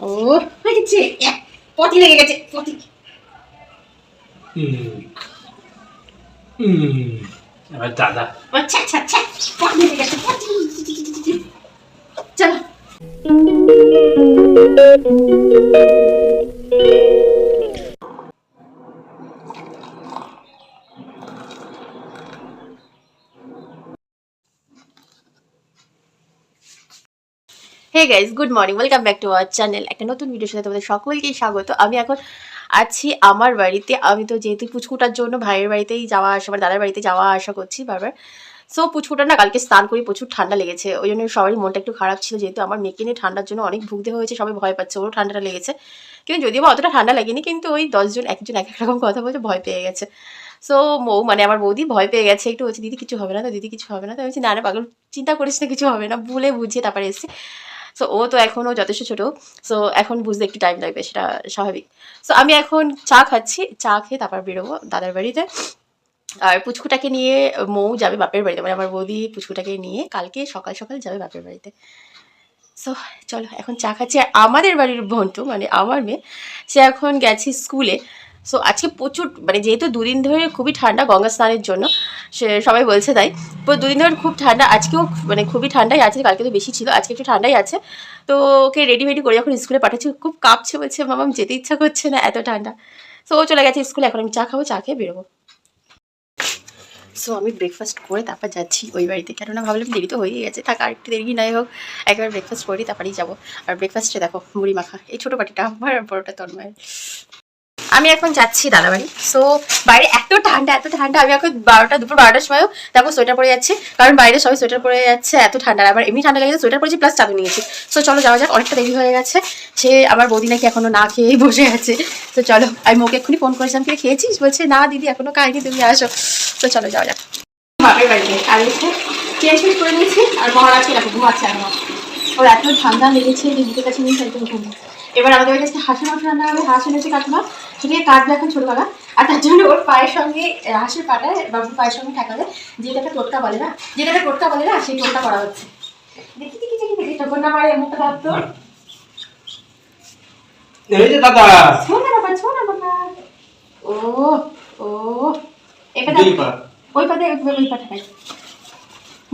ও হয়ে গেছে, পটি লেগে গেছে পটি। দাদা আচ্ছা আচ্ছা আচ্ছা, পটি লেগে গেছে পটি। চলো hey guys, good morning, welcome back to our channel. একটা নতুন ভিডিওর সাথে তোমাদের সকলকেই স্বাগত। আমি এখন আছি আমার বাড়িতে। আমি তো যেহেতু পুচকুটার জন্য ভাইয়ের বাড়িতেই যাওয়া আসা, আমার দাদার বাড়িতে যাওয়া আসা করছি বারবার। সো পুচকুটা না কালকে স্নান করে প্রচুর ঠান্ডা লেগেছে, ওই জন্য সবারই মনটা একটু খারাপ ছিল, যেহেতু আমার মেয়েকে নিয়ে ঠান্ডার জন্য অনেক ভুগতে হয়েছে, সবাই ভয় পাচ্ছে ওরও ঠান্ডাটা লেগেছে। কিন্তু যদিও বা অতটা ঠান্ডা লাগেনি, কিন্তু ওই 10 জন একজন এক এক রকম কথা বলছে, ভয় পেয়ে গেছে। সো মানে আমার বৌদি ভয় পেয়ে গেছে একটু, বলছে দিদি কিছু হবে না তো, দিদি কিছু হবে না তো। আমি বলছি না না পাগল, চিন্তা করিস না, কিছু হবে না, ভুলে বুঝিয়ে তারপরে এসেছি। সো ও তো এখনও যথেষ্ট ছোটো, সো এখন বুঝতে একটু টাইম লাগবে, সেটা স্বাভাবিক। সো আমি এখন চা খাচ্ছি, চা খেয়ে তারপর বেরোবো দাদার বাড়িতে। আর পুচকুটাকে নিয়ে মৌ যাবে বাপের বাড়িতে, মানে আমার বৌদি পুচকুটাকে নিয়ে কালকে সকাল সকাল যাবে বাপের বাড়িতে। সো চলো এখন চা খাচ্ছি। আর আমাদের বাড়ির বন্ধু মানে আমার মেয়ে, সে এখন গেছে স্কুলে। সো আজকে প্রচুর মানে যেহেতু দুদিন ধরে খুবই ঠান্ডা গঙ্গা স্নানের জন্য, সে সবাই বলছে তাই, তো দুদিন ধরে খুব ঠান্ডা, আজকেও মানে খুবই ঠান্ডাই আছে, কালকে তো বেশি ছিল, আজকে একটু ঠান্ডাই আছে। তো ওকে রেডি ফেডি করে যখন স্কুলে পাঠাচ্ছি খুব কাঁপছে, বলছে মামাম যেতে ইচ্ছা করছে না, এত ঠান্ডা। সো ও চলে গেছে স্কুলে, এখন আমি চা খাবো, চা খেয়ে বেরোবো। সো আমি ব্রেকফাস্ট করে তারপর যাচ্ছি ওই বাড়িতে, কেননা ভাবলাম দেরি তো হয়েই গেছে, থাক আর একটু দেরি নাই হোক, একবার ব্রেকফাস্ট করি তারপরেই যাবো। আর ব্রেকফাস্টে দেখো মুড়ি মাখা, এই ছোটো বাটিটা আমার আর বড়োটা তন্ময়ের। আমি এখন যাচ্ছি দাদাবাড়ি। সো বাইরে এত ঠান্ডা এত ঠান্ডা, আমি এখন দুপুর 12টার সময়ও দেখো সোয়েটার পরে যাচ্ছি, কারণ বাইরে সবাই সোয়েটার পরে যাচ্ছে, এত ঠান্ডা। আবার এমনি ঠান্ডা লেগেছে, সোয়েটার পরেছি প্লাস চাদর নিয়েছি। সো চলো যাওয়া যাক, অনেকটা দেরি হয়ে গেছে। সে আমার বৌদি নাকি এখনো না খেয়েই বসে আছে। তো চলো, আমি ওকে এক্ষুনি ফোন করেছিলাম, কে খেয়েছিস, বলছে না দিদি এখনো খাইনি, তুমি আসো। তো চলো যাওয়া যাক বাপের বাড়িতে। আর এসে চেঞ্জ করে নিয়েছি, আর মহারাজকে দেখো ঘুমাচ্ছে এখন, ওর এত ঠান্ডা লেগেছে যে বুকের কাছে নিয়ে একদম ঘুম। এবার আমাদের কাছে হাঁসের মাংস রান্না হবে, হাঁস এনেছে কাকিমা, সেটাকে কাটবে এখন ছোটবেলা। আর তার জন্য ওর পায়ের সঙ্গে হাঁসের পাটায় বাবুর পায়ের সঙ্গে ঠেকাবে, যেটা একটা টোটকা বলে না, সেই টোটকা করা হচ্ছে। দেখি দেখি দেখি দেখি টোকন না পারে এমনটা ভাবতো। এই যে দাদা শোনা বাবা ও ও এটা দুই পা ওই পাতে ওই পা ঠেকাই,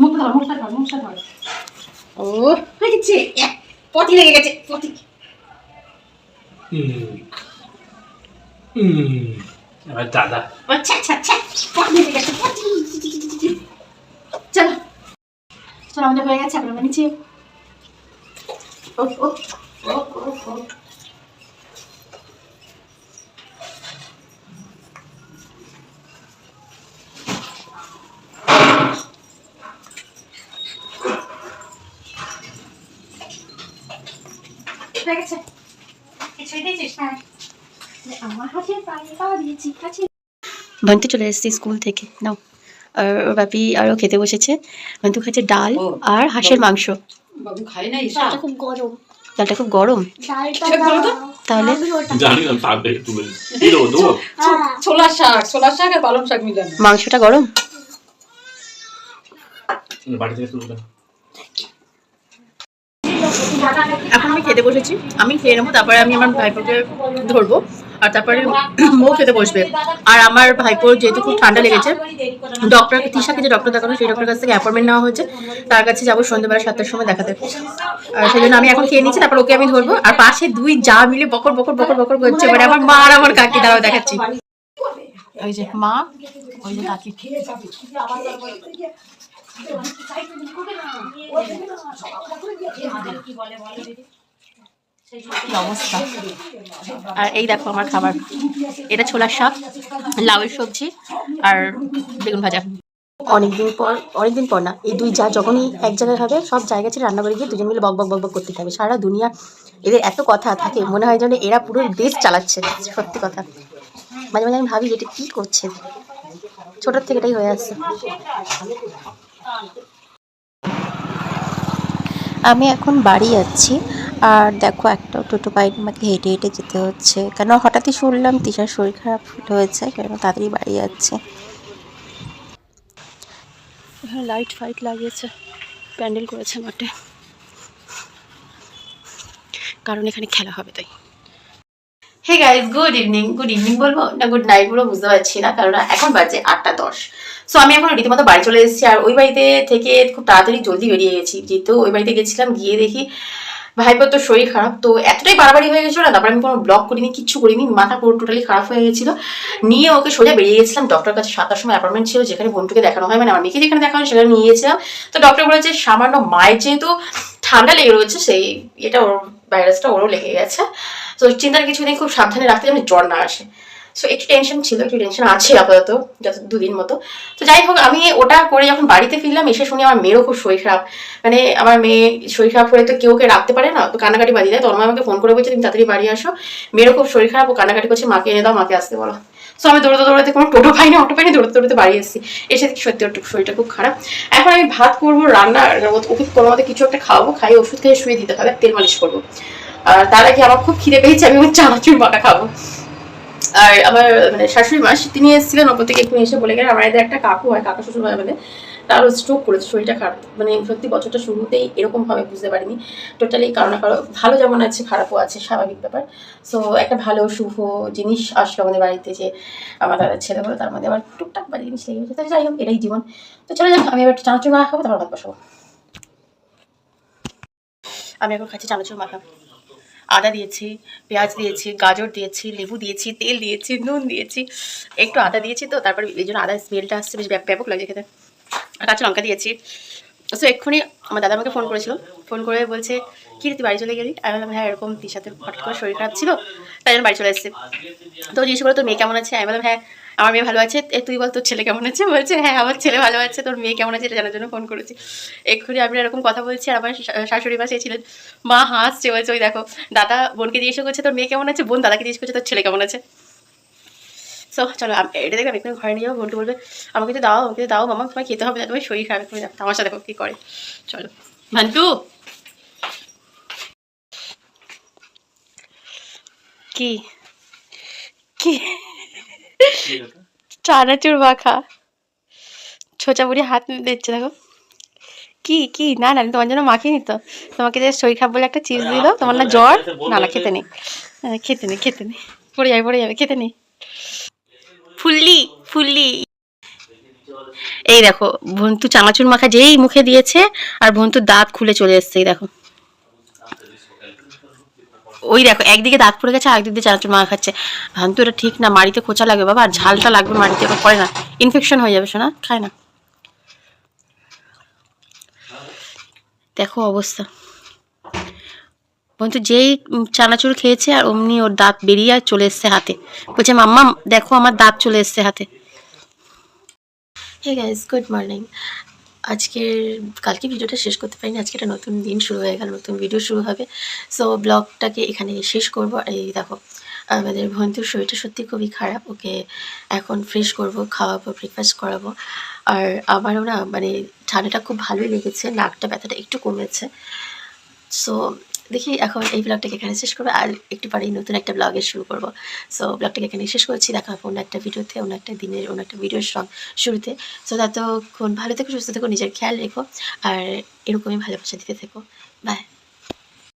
মুখটা ধর। ও হয়ে গেছে, পটি লেগে গেছে পটি। দাদা আচ্ছা আচ্ছা আচ্ছা, পটি লেগে গেছে পটি। চলো চলো, আমাদের হয়ে গেছে, এখন আমরা নিচে। ও ও ও ও ও হয়ে গেছে, কিছুই দিয়েছিস না আমার হাতে পায়ে পা দিয়েছি কাছে। ভান্তি চলে এসেছি স্কুল থেকে, নাও। আর ওর বাপি আরও খেতে বসেছে, ভান্তু খাচ্ছে ডাল আর হাঁসের মাংস। বাবু খাই না, ডালটা খুব গরম, ডালটা খুব গরম, তাহলে জানি না তাবে তুলে দিলো দো ছোলা শাক আর পালং শাক মিলানো। মাংসটা গরম। বাড়ি থেকে তুলে এখন আমি খেতে বসেছি, আমি খেয়ে নেবো, তারপরে আমি আমার ভাইপোকে ধরবো, আর তারপরে মৌ খেতে বসবে। আর আমার ভাইপোর যেহেতু খুব ঠান্ডা লেগেছে, ডক্টর তৃষাকে যে ডক্টর দেখানো, সেই ডক্টরের কাছ থেকে অ্যাপয়েন্টমেন্ট নেওয়া হয়েছে, তার কাছে যাবো সন্ধ্যেবেলা 7টার সময় দেখাতে। আর সেই জন্য আমি এখন খেয়ে নিচ্ছি, তারপর ওকে আমি ধরবো। আর পাশে দুই যা মিলে বকর বকর বকর বকর করছে, মানে আমার মা আর আমার কাকি, দাঁড়াও দেখাচ্ছি। ওই যে মা, ওই যে কাকি। অবস্থা। আর এই দেখো আমার খাবার, এটা ছোলার শাক, লাউয়ের সবজি আর বেগুন ভাজা। অনেকদিন পর না, এই দুই যা যখনই এক জায়গায় খাবে, সব জায়গা ছেড়ে রান্নাঘরে গিয়ে দুজন মিলে বক বক বক বক করতে থাকবে সারা দুনিয়া। এদের এত কথা থাকে, মনে হয় যেন এরা পুরো দেশ চালাচ্ছে, সত্যি কথা। মাঝে মাঝে আমি ভাবি এটা কি করছে, ছোটোর থেকে এটাই হয়ে আসছে। আমি এখন বাড়ি যাচ্ছি, আর দেখো একটা টোটো পাইনি, আমাকে হেঁটে হেঁটে যেতে হচ্ছে, কেন হঠাৎই শুনলাম তিশার শরীর খারাপ হয়েছে, কেন তাড়াতাড়ি বাড়ি যাচ্ছে। লাইট ফাইট লাগিয়েছে, প্যান্ডেল করেছে মাঠে। কারণ এখানে খেলা হবে তাই। হে গাইজ, গুড ইভিনিং বলবো না গুড নাইট বলবো বুঝতে পারছি না, কারণ এখন বাজে 8টা 10। সো আমি এখন রীতিমতো বাড়ি চলে এসেছি, আর ওই বাড়িতে থেকে খুব তাড়াতাড়ি জলদি বেরিয়ে গেছি, যেহেতু ওই বাড়িতে গেছিলাম, গিয়ে দেখি ভাইপোর তো শরীর খারাপ, তো এতটাই বাড়াবাড়ি হয়ে গেছিলো না, তারপর আমি কোনো ব্লগ করিনি, কিচ্ছু করিনি, মাথা পুরো টোটালি খারাপ হয়ে গেছিলো, নিয়ে ওকে সোজা বেরিয়ে গেছিলাম ডক্টর কাছে। 7টার সময় অ্যাপয়েন্টমেন্ট ছিল, যেখানে বোনটুকে দেখানো হয়, মানে আমার মেয়েকে যেখানে দেখানো হয় সেখানে নিয়ে গেছিলাম। তো ডক্টর বলেছে সামান্য মায়ের যেহেতু ঠান্ডা লেগে রয়েছে, সেই এটা ওর ভাইরাসটা ওরও লেগে গেছে, তো চিন্তার কিছু নেই, খুব সাবধানে রাখতে যেন জ্বর না আসে। সো একটু টেনশন ছিল, একটু টেনশন আছে আপাতত, যত 2 দিন মতো। তো যাই হোক, আমি ওটা করে যখন বাড়িতে ফিরলাম, এসে শুনি আমার মেয়েরও খুব শরীর খারাপ, মানে আমার মেয়ে শরীর খারাপ হলে তো কেউ রাখতে পারে না, তো কান্নাকাটি বাড়ি দেয়। তো আমার আমাকে ফোন করে বলছে তুমি তাড়াতাড়ি বাড়ি আসো, মেয়েরও খুব শরীর খারাপ, ও কান্নাকাটি করছে, মাকে এনে দাও, মাকে আসতে বলো। সো আমি দৌড়াতে কোনো টোটো পাইনি, অটো পাইনি, দৌড়াতে বাড়ি এসেছি। এসে সত্যি ওর শরীরটা খুব খারাপ। এখন আমি ভাত করবো, রান্না ওকে কোনো মতে কিছু একটা খাওয়াবো, খাই ওষুধ খেয়ে শুয়ে দিতে হবে, তেল মালিশ করবো। আর তার আগে আমার খুব খিদে পেয়েছে, আমি আমার চানাচুর মাখা খাবো। আর আমার মানে শাশুড়ি মা তিনি এসেছিলেন ওপর থেকে, একটু এসে বলে গেলেন আমাদের একটা কাকু হয়, কাকা শ্বশুর হয় আমাদের, তারও স্ট্রোক করেছে, শরীরটা খারাপ, মানে সত্যি বছরটা শুরুতেই এরকম ভাবে বুঝতে পারিনি টোটালি, কারো না কারো ভালো যেমন আছে খারাপও আছে, স্বাভাবিক ব্যাপার। সো একটা ভালো শুভ জিনিস আসলো আমাদের বাড়িতে, যে আমার দাদার ছেলে হলো, তার মধ্যে আবার টুকটাক বাড়ি জিনিস লেগে গেছে, তাই যাই হোক এটাই জীবন। তো চলে যাক, আমি এবার চানাচুর মাখা খাবো, তারপর ভাত বসাবো। আমি এখন খাচ্ছি চানাচুর মাখা, আদা দিয়েছি, পেঁয়াজ দিয়েছি, গাজর দিয়েছি, লেবু দিয়েছি, তেল দিয়েছি, নুন দিয়েছি, একটু আদা দিয়েছি, তো তারপর এই জন্য আদার স্মেলটা আসছে, বেশ ব্যাপক লাগছে খেতে। আর কাঁচা লঙ্কা দিয়েছি। সো এক্ষুনি আমার দাদা আমাকে ফোন করেছিল, ফোন করে বলছে কি রে তুই বাড়ি চলে গেলি? আমি বললাম হ্যাঁ এরকম তির সাথে হঠাৎ করে শরীর খারাপ ছিল, তাই জন্য বাড়ি চলে এসেছি। তো জিজ্ঞেস করে তোর মেয়ে কেমন আছে? আমি বললাম হ্যাঁ আমার মেয়ে ভালো আছে, তুই বল তোর ছেলে কেমন আছে? বলছে হ্যাঁ আমার ছেলে ভালো আছে, তোর মেয়ে কেমন আছে এটা জানার জন্য ফোন করেছি। এক্ষুনি আমি এরকম কথা বলছি, আর আমার শাশুড়ি মা ছিলেন, মা হাসছে, বলছে ওই দেখো দাদা বোনকে জিজ্ঞেস করছে তোর মেয়ে কেমন আছে, বোন দাদাকে জিজ্ঞেস করছে তোর ছেলে কেমন আছে। সো চলো এটা দেখবে, আমি একটু ঘরে নিয়ে যাবো, বোনকে বলবে আমাকে তো দাও মামা, তোমায় খেতে হবে না, তোমার শরীর খারাপ, তুমি তামাশা দেখো কী করে। চলো ভান্টু, কি কি চানাচুর মাখা, ছোচা বুড়ি হাত দিচ্ছে দেখো, কি না না তোমার জন্য মাখিয়ে নিত, তোমাকে যে শরীর খারাপ বলে একটা চিপস দিল, তোমার না জ্বর, না খেতে নেই, খেতে নেই, পড়ে যাবে খেতে নেই, ফুললি। এই দেখো ভন্তু চানাচুর মাখা যেই মুখে দিয়েছে, আর ভন্তুর দাঁত খুলে চলে এসছে, এই দেখো ওই দেখো একদিকে দাঁত পড়ে গেছে, আরেকদিক দিয়ে চানাচুর মাখা খাচ্ছে। ভান্তু এটা ঠিক না, মাড়িতে খোঁচা লাগবে বাবা, আর ঝালটা লাগবে মাড়িতে, এবার পড়ে না, ইনফেকশন হয়ে যাবে, শোনা খায় না। দেখো অবস্থা, বন্ধু যেই চানাচুর খেয়েছে আর অমনি ওর দাঁত বেরিয়ে আর চলে এসছে হাতে, বলছে মাম্মা দেখো আমার দাঁত চলে এসছে হাতে। Hey guys, good morning. কালকে ভিডিওটা শেষ করতে পারিনি, আজকে একটা নতুন দিন শুরু হয়ে গেল, নতুন ভিডিও শুরু হবে। সো ব্লগটাকে এখানে শেষ করব। আর এই দেখো আমাদের বন্ধুর শরীরটা সত্যি খুবই খারাপ, ওকে এখন ফ্রেশ করব, খাওয়াবো, ব্রেকফাস্ট করাবো। আর আমারও না মানে ঠান্ডাটা খুব ভালোই লেগেছে, নাকটা ব্যথাটা একটু কমেছে। সো দেখি এখন এই ব্লগটাকে এখানে শেষ করবো, আর একটু পরেই নতুন একটা ব্লগে শুরু করবো। সো ব্লগটাকে এখানে শেষ করছি, দেখা হবে অন্য একটা ভিডিওতে, অন্য একটা দিনের অন্য একটা ভিডিওর শুরুতে। সো ততক্ষণ ভালো থেকো, সুস্থ থেকো, নিজের খেয়াল রেখো, আর এরকমই ভালোবাসা দিতে থেকো। বাই।